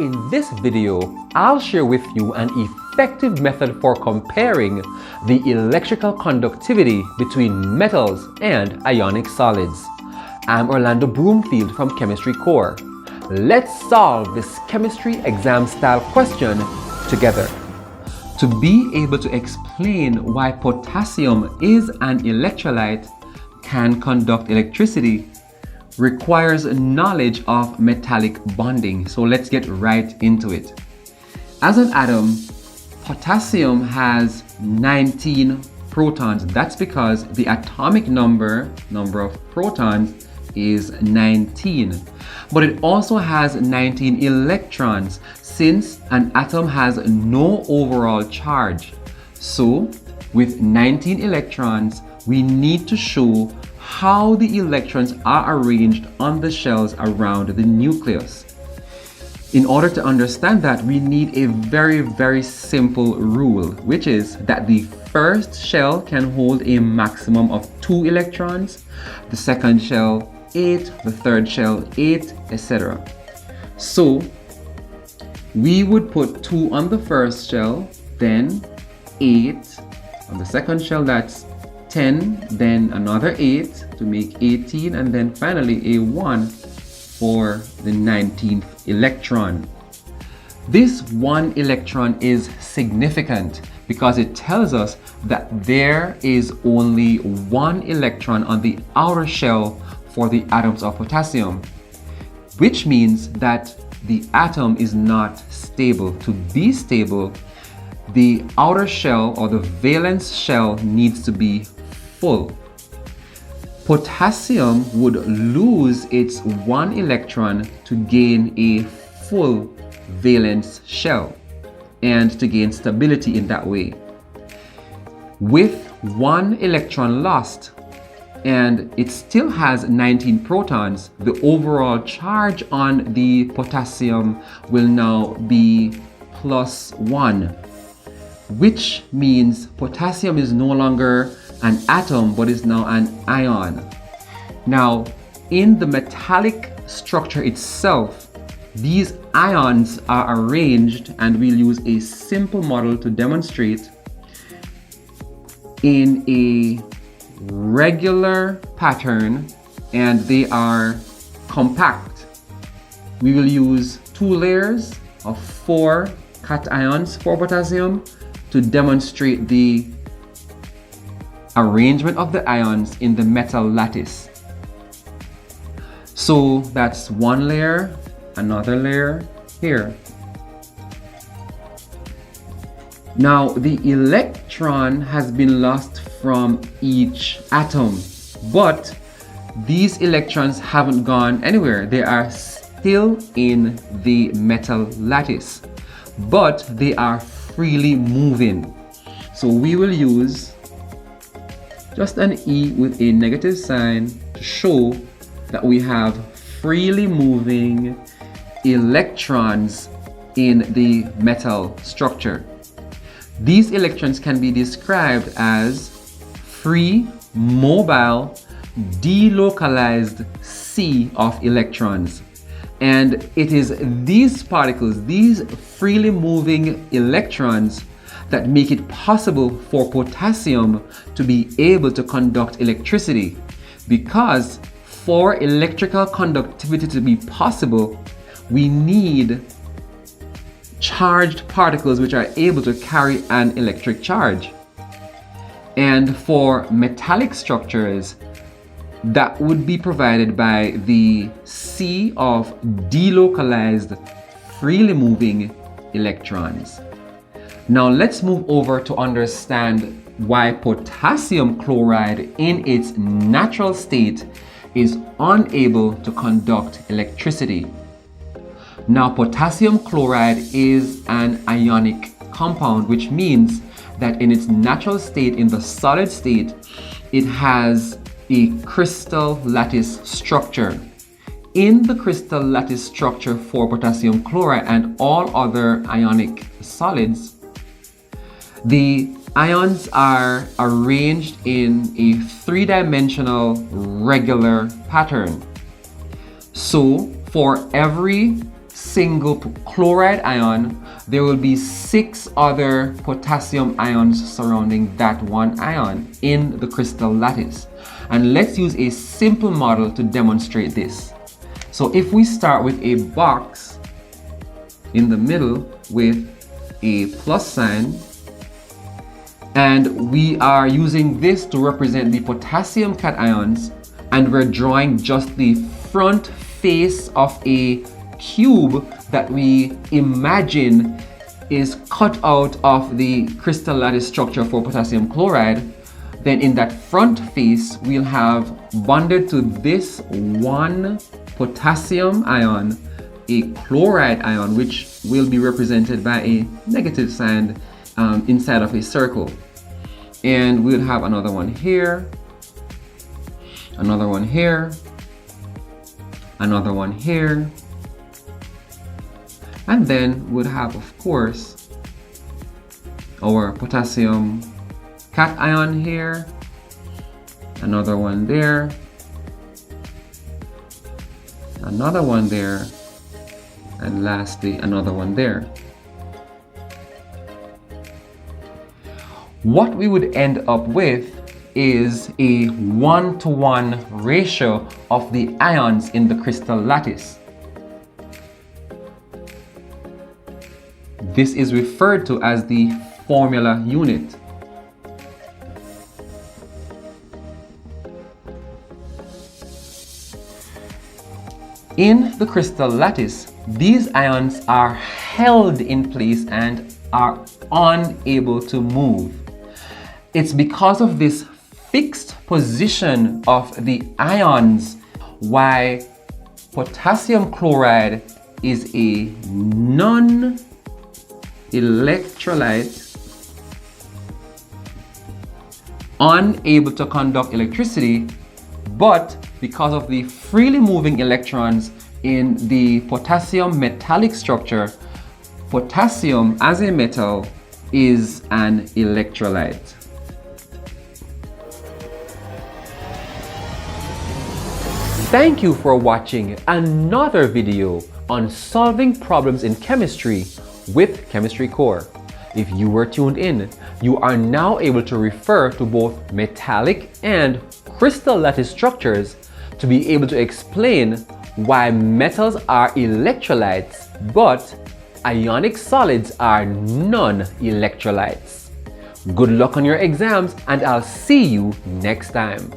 In this video, I'll share with you an effective method for comparing the electrical conductivity between metals and ionic solids. I'm Orlando Broomfield from Chemistry Core. Let's solve this chemistry exam style question together. To be able to explain why potassium is an electrolyte, can conduct electricity, requires knowledge of metallic bonding. So let's get right into it. As an atom, potassium has 19 protons. That's because the atomic number of protons is 19. But it also has 19 electrons since an atom has no overall charge. So with 19 electrons, we need to show how the electrons are arranged on the shells around the nucleus. In order to understand that, we need a very simple rule, which is that the first shell can hold a maximum of 2 electrons, the second shell 8, the third shell 8, etc. So we would put 2 on the first shell, then 8 on the second shell, that's 10, then another 8 to make 18, and then finally a 1 for the 19th electron. This 1 electron is significant because it tells us that there is only 1 electron on the outer shell for the atoms of potassium, which means that the atom is not stable. To be stable, the outer shell or the valence shell needs to be full. Potassium would lose its 1 electron to gain a full valence shell and to gain stability in that way. With 1 electron lost and it still has 19 protons, the overall charge on the potassium will now be +1, which means potassium is no longer an atom but is now an ion. Now, in the metallic structure itself, these ions are arranged, and we'll use a simple model to demonstrate, in a regular pattern, and they are compact. We will use 2 layers of 4 cations for potassium to demonstrate the arrangement of the ions in the metal lattice. So that's 1 layer, another layer here. Now the electron has been lost from each atom, but these electrons haven't gone anywhere. They are still in the metal lattice, but they are freely moving. So we will use just an E with a negative sign to show that we have freely moving electrons in the metal structure. These electrons can be described as free, mobile, delocalized sea of electrons. And it is these particles, these freely moving electrons, that make it possible for potassium to be able to conduct electricity. Because for electrical conductivity to be possible, we need charged particles which are able to carry an electric charge. And for metallic structures, that would be provided by the sea of delocalized, freely moving electrons. Now let's move over to understand why potassium chloride in its natural state is unable to conduct electricity. Now potassium chloride is an ionic compound, which means that in its natural state, in the solid state, it has a crystal lattice structure. In the crystal lattice structure for potassium chloride and all other ionic solids, the ions are arranged in a 3-dimensional regular pattern. So for every single chloride ion, there will be 6 other potassium ions surrounding that one ion in the crystal lattice. And let's use a simple model to demonstrate this. So if we start with a box in the middle with a plus sign, and we are using this to represent the potassium cations, and we're drawing just the front face of a cube that we imagine is cut out of the crystal lattice structure for potassium chloride, then in that front face we'll have bonded to this one potassium ion a chloride ion, which will be represented by a negative sign inside of a circle. And we'll have another one here, another one here, another one here, and then we'll have, of course, our potassium cation here, another one there, another one there, and lastly another one there. What we would end up with is a 1-to-1 ratio of the ions in the crystal lattice. This is referred to as the formula unit. In the crystal lattice, these ions are held in place and are unable to move. It's because of this fixed position of the ions why potassium chloride is a non-electrolyte, unable to conduct electricity, but because of the freely moving electrons in the potassium metallic structure, potassium as a metal is an electrolyte. Thank you for watching another video on solving problems in chemistry with Chemistry Core. If you were tuned in, you are now able to refer to both metallic and crystal lattice structures to be able to explain why metals are electrolytes, but ionic solids are non-electrolytes. Good luck on your exams, and I'll see you next time.